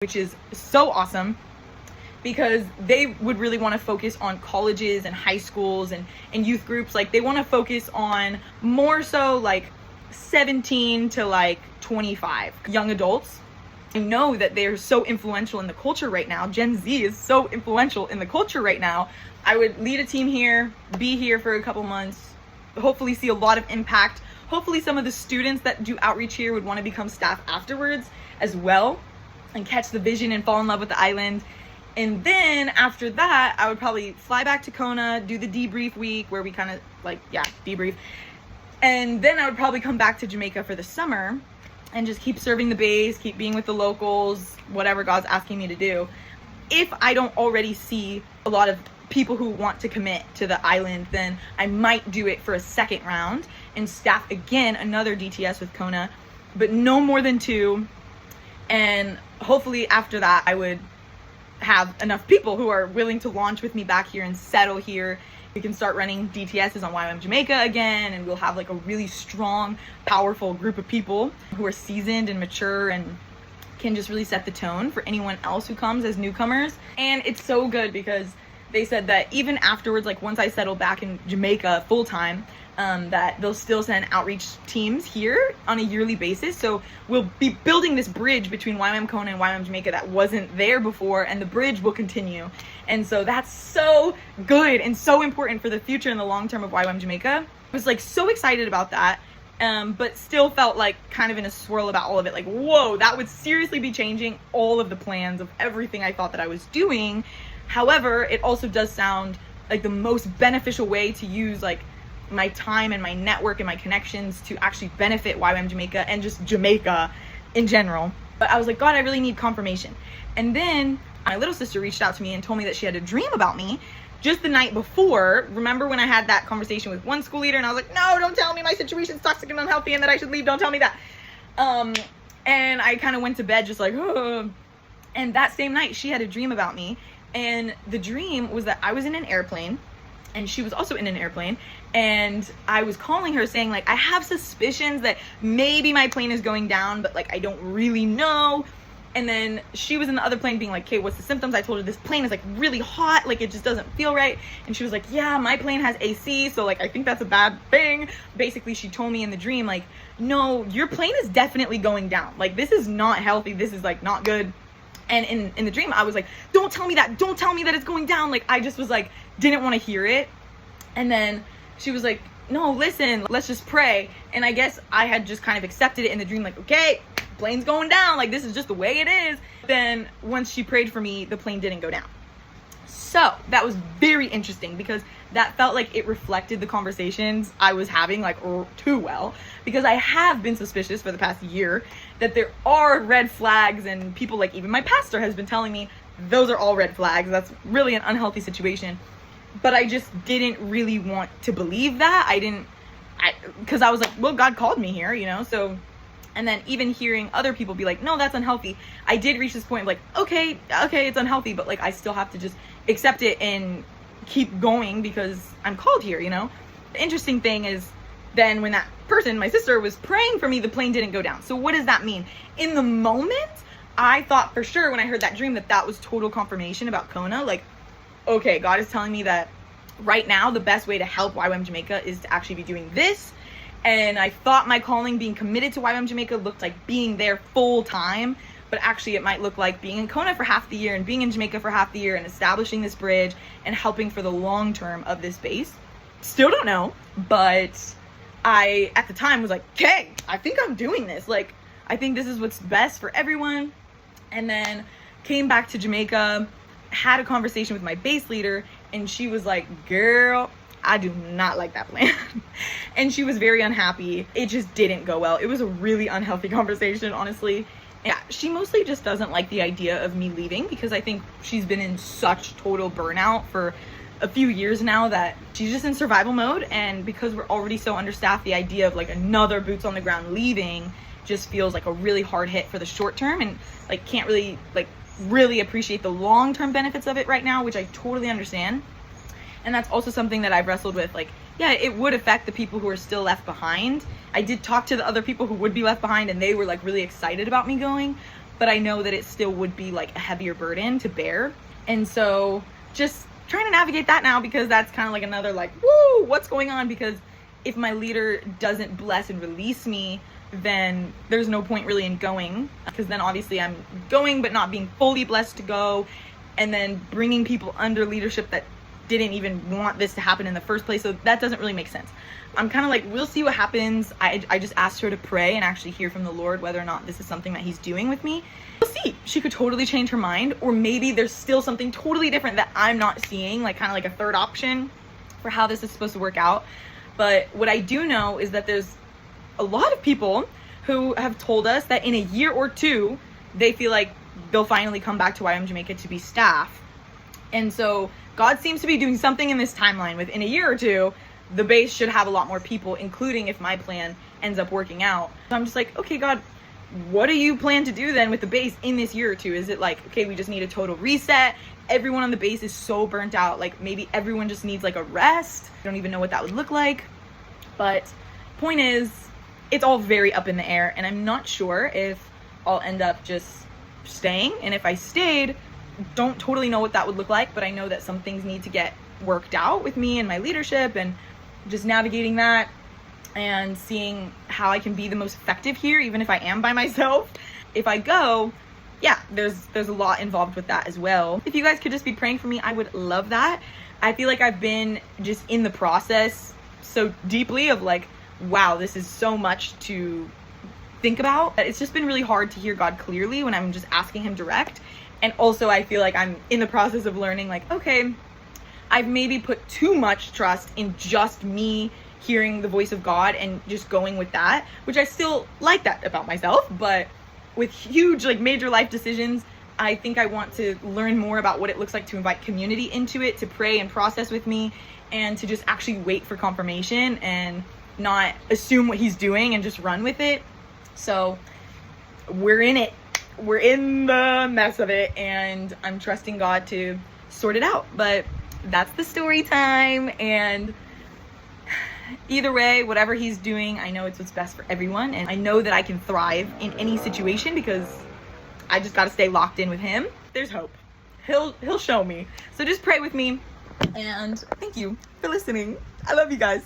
which is so awesome because they would really want to focus on colleges and high schools and youth groups. Like they want to focus on more so like 17 to like 25 young adults. I know that they're so influential in the culture right now. Gen Z is so influential in the culture right now. I would lead a team here, be here for a couple months, hopefully see a lot of impact. Hopefully some of the students that do outreach here would want to become staff afterwards as well and catch the vision and fall in love with the island. And then after that, I would probably fly back to Kona, do the debrief week where we kind of like, debrief. And then I would probably come back to Jamaica for the summer and just keep serving the base, keep being with the locals, whatever God's asking me to do. If I don't already see a lot of people who want to commit to the island, then I might do it for a second round and staff again another DTS with Kona, but no more than 2. And hopefully after that, I would have enough people who are willing to launch with me back here and settle here. We can start running DTSs on YWAM Jamaica again, and we'll have like a really strong, powerful group of people who are seasoned and mature and can just really set the tone for anyone else who comes as newcomers. And it's so good because they said that even afterwards, like once I settle back in Jamaica full time, that they'll still send outreach teams here on a yearly basis. So we'll be building this bridge between YWAM Kona and YWAM Jamaica that wasn't there before, and the bridge will continue. And so that's so good and so important for the future and the long term of YWAM Jamaica. I was like so excited about that, but still felt like kind of in a swirl about all of it. Like, whoa, that would seriously be changing all of the plans of everything I thought that I was doing. However, it also does sound like the most beneficial way to use like my time and my network and my connections to actually benefit YWAM Jamaica and just Jamaica in general. But I was like, God, I really need confirmation. And then my little sister reached out to me and told me that she had a dream about me just the night before. Remember when I had that conversation with one school leader and I was like, no, don't tell me my situation's toxic and unhealthy and that I should leave. Don't tell me that. And I kind of went to bed just like, oh. And that same night she had a dream about me. And the dream was that I was in an airplane and she was also in an airplane, and I was calling her saying like, I have suspicions that maybe my plane is going down, but like I don't really know. And then she was in the other plane being like, okay, what's the symptoms? I told her this plane is like really hot, like it just doesn't feel right. And she was like, yeah, my plane has AC, so like I think that's a bad thing. Basically she told me in the dream like, no, your plane is definitely going down, like this is not healthy, this is like not good. And in the dream, I was like, don't tell me that. Don't tell me that it's going down. Like, I just was like, didn't want to hear it. And then she was like, no, listen, let's just pray. And I guess I had just kind of accepted it in the dream. Like, okay, plane's going down. Like, this is just the way it is. Then once she prayed for me, the plane didn't go down. So that was very interesting because that felt like it reflected the conversations I was having like too well, because I have been suspicious for the past year that there are red flags, and people like even my pastor has been telling me those are all red flags. That's really an unhealthy situation. But I just didn't really want to believe that. Because I was like, well, God called me here, you know? So, and then even hearing other people be like, no, that's unhealthy. I did reach this point of like, okay, it's unhealthy, but like, I still have to just accept it and keep going because I'm called here, you know? The interesting thing is then when that person, my sister, was praying for me, the plane didn't go down. So what does that mean? In the moment, I thought for sure when I heard that dream that was total confirmation about Kona. Like, okay, God is telling me that right now the best way to help YWAM Jamaica is to actually be doing this. And I thought my calling, being committed to YWAM Jamaica, looked like being there full time, but actually it might look like being in Kona for half the year and being in Jamaica for half the year and establishing this bridge and helping for the long term of this base. Still don't know, but I at the time was like, okay, I think I'm doing this. Like, I think this is what's best for everyone. And then came back to Jamaica, had a conversation with my base leader, and she was like, girl, I do not like that plan. And she was very unhappy. It just didn't go well. It was a really unhealthy conversation, honestly. Yeah, she mostly just doesn't like the idea of me leaving because I think she's been in such total burnout for a few years now that she's just in survival mode. And because we're already so understaffed, the idea of like another boots on the ground leaving just feels like a really hard hit for the short term, and like can't really appreciate the long-term benefits of it right now, which I totally understand. And that's also something that I've wrestled with. Like, yeah, it would affect the people who are still left behind. I did talk to the other people who would be left behind, and they were like really excited about me going, but I know that it still would be like a heavier burden to bear. And so just trying to navigate that now, because that's kind of like another like, woo, what's going on? Because if my leader doesn't bless and release me, then there's no point really in going, because then obviously I'm going but not being fully blessed to go, and then bringing people under leadership that didn't even want this to happen in the first place. So that doesn't really make sense. I'm kind of like, we'll see what happens. I just asked her to pray and actually hear from the Lord whether or not this is something that he's doing with me. We'll see. She could totally change her mind, or maybe there's still something totally different that I'm not seeing, like kind of like a third option for how this is supposed to work out. But what I do know is that there's a lot of people who have told us that in a year or two, they feel like they'll finally come back to YWAM Jamaica to be staff. And so God seems to be doing something in this timeline. Within a year or two, the base should have a lot more people, including if my plan ends up working out. So I'm just like, okay, God, what do you plan to do then with the base in this year or two? Is it like, okay, we just need a total reset? Everyone on the base is so burnt out. Like maybe everyone just needs like a rest. I don't even know what that would look like. But point is, it's all very up in the air, and I'm not sure if I'll end up just staying. And if I stayed, don't totally know what that would look like, but I know that some things need to get worked out with me and my leadership, and just navigating that and seeing how I can be the most effective here, even if I am by myself. If I go, yeah, there's a lot involved with that as well. If you guys could just be praying for me, I would love that. I feel like I've been just in the process so deeply of like, wow, this is so much to think about. It's just been really hard to hear God clearly when I'm just asking him direct. And also I feel like I'm in the process of learning like, okay, I've maybe put too much trust in just me hearing the voice of God and just going with that, which I still like that about myself. But with huge like major life decisions, I think I want to learn more about what it looks like to invite community into it, to pray and process with me, and to just actually wait for confirmation and not assume what he's doing and just run with it. So we're in it. We're in the mess of it, and I'm trusting God to sort it out. But that's the story time, and either way, whatever he's doing, I know it's what's best for everyone, and I know that I can thrive in any situation because I just got to stay locked in with him. There's hope. He'll show me. So just pray with me, and thank you for listening. I love you guys.